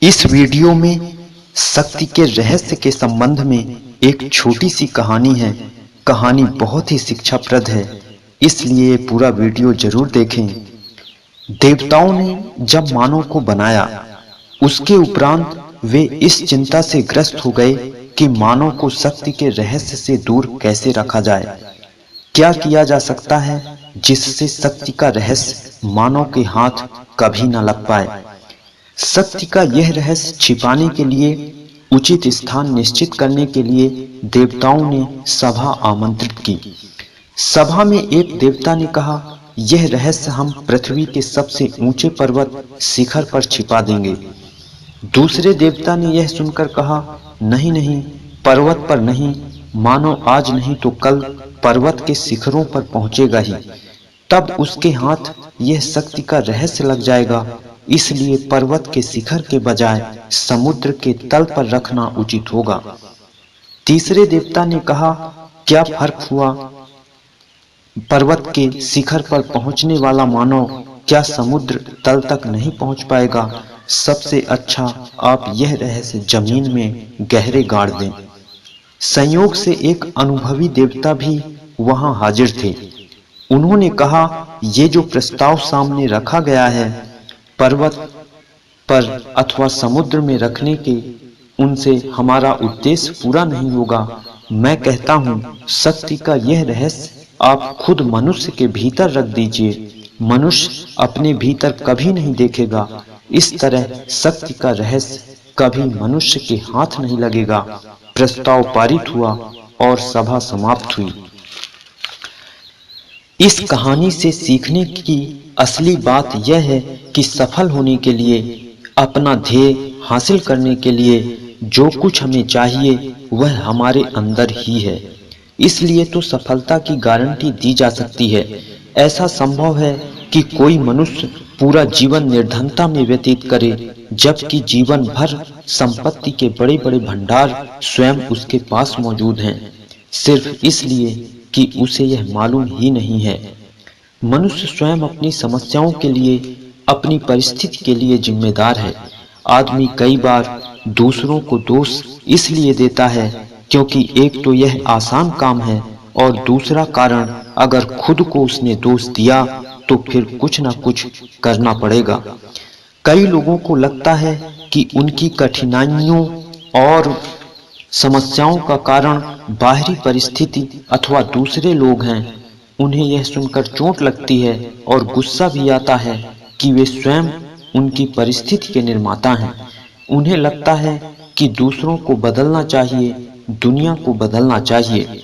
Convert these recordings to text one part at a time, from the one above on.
इस वीडियो में शक्ति के रहस्य के संबंध में एक छोटी सी कहानी है। कहानी बहुत ही शिक्षाप्रद है, इसलिए पूरा वीडियो जरूर देखें। देवताओं ने जब मानव को बनाया, उसके उपरांत वे इस चिंता से ग्रस्त हो गए कि मानव को शक्ति के रहस्य से दूर कैसे रखा जाए। क्या किया जा सकता है जिससे शक्ति का रहस्य मानव के हाथ कभी न लग पाए। शक्ति का यह रहस्य छिपाने के लिए, उचित स्थान निश्चित करने के लिए देवताओं ने सभा आमंत्रित की। सभा में एक देवता ने कहा, यह रहस्य हम पृथ्वी के सबसे ऊंचे पर्वत शिखर पर छिपा देंगे। दूसरे देवता ने यह सुनकर कहा, नहीं नहीं, पर्वत पर नहीं, मानो आज नहीं तो कल पर्वत के शिखरों पर पहुंचेगा ही। तब उसके हाथ यह शक्ति का रहस्य लग जाएगा, इसलिए पर्वत के शिखर के बजाय समुद्र के तल पर रखना उचित होगा। तीसरे देवता ने कहा, क्या फर्क हुआ, पर्वत के शिखर पर पहुंचने वाला मानव क्या समुद्र तल तक नहीं पहुंच पाएगा। सबसे अच्छा आप यह रहस्य जमीन में गहरे गाड़ दें। संयोग से एक अनुभवी देवता भी वहां हाजिर थे। उन्होंने कहा, ये जो प्रस्ताव सामने रखा गया है, पर्वत पर अथवा समुद्र में रखने के, उनसे हमारा उद्देश्य पूरा नहीं होगा। मैं कहता हूँ, शक्ति का यह रहस्य आप खुद मनुष्य के भीतर रख दीजिए। मनुष्य अपने भीतर कभी नहीं देखेगा। इस तरह शक्ति का रहस्य कभी मनुष्य के हाथ नहीं लगेगा। प्रस्ताव पारित हुआ और सभा समाप्त हुई। इस कहानी से सीखने की असली बात यह है कि सफल होने के लिए, अपना ध्येय हासिल करने के लिए जो कुछ हमें चाहिए वह हमारे अंदर ही है। इसलिए तो सफलता की गारंटी दी जा सकती है। ऐसा संभव है कि कोई मनुष्य पूरा जीवन निर्धनता में व्यतीत करे, जबकि जीवन भर संपत्ति के बड़े बड़े भंडार स्वयं उसके पास मौजूद हैं, सिर्फ इसलिए कि उसे यह मालूम ही नहीं है। मनुष्य स्वयं अपनी समस्याओं के लिए, अपनी परिस्थिति के लिए जिम्मेदार है। आदमी कई बार दूसरों को दोष इसलिए देता है क्योंकि एक तो यह आसान काम है, और दूसरा कारण, अगर खुद को उसने दोष दिया तो फिर कुछ ना कुछ करना पड़ेगा। कई लोगों को लगता है कि उनकी कठिनाइयों और समस्याओं का कारण बाहरी परिस्थिति अथवा दूसरे लोग हैं। उन्हें यह सुनकर चोट लगती है और गुस्सा भी आता है कि वे स्वयं उनकी परिस्थिति के निर्माता हैं। उन्हें लगता है कि दूसरों को बदलना चाहिए, दुनिया को बदलना चाहिए।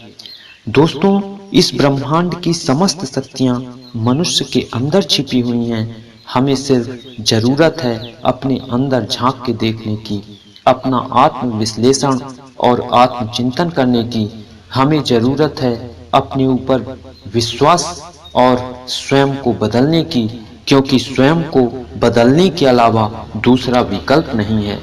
दोस्तों, इस ब्रह्मांड की समस्त शक्तियां मनुष्य के अंदर छिपी हुई हैं। हमें सिर्फ जरूरत है अपने अंदर झांक के देखने की, अपना आत्म विश्लेषण और आत्मचिंतन करने की। हमें जरूरत है अपने ऊपर विश्वास और स्वयं को बदलने की, क्योंकि स्वयं को बदलने के अलावा दूसरा विकल्प नहीं है।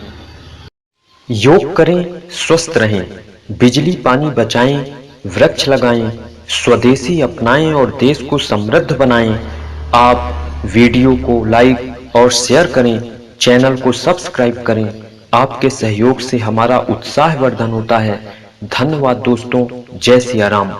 योग करें, स्वस्थ रहें, बिजली पानी बचाएं, वृक्ष लगाएं, स्वदेशी अपनाएं और देश को समृद्ध बनाएं। आप वीडियो को लाइक और शेयर करें, चैनल को सब्सक्राइब करें। आपके सहयोग से हमारा उत्साह वर्धन होता है। धन्यवाद दोस्तों। जय सिया राम।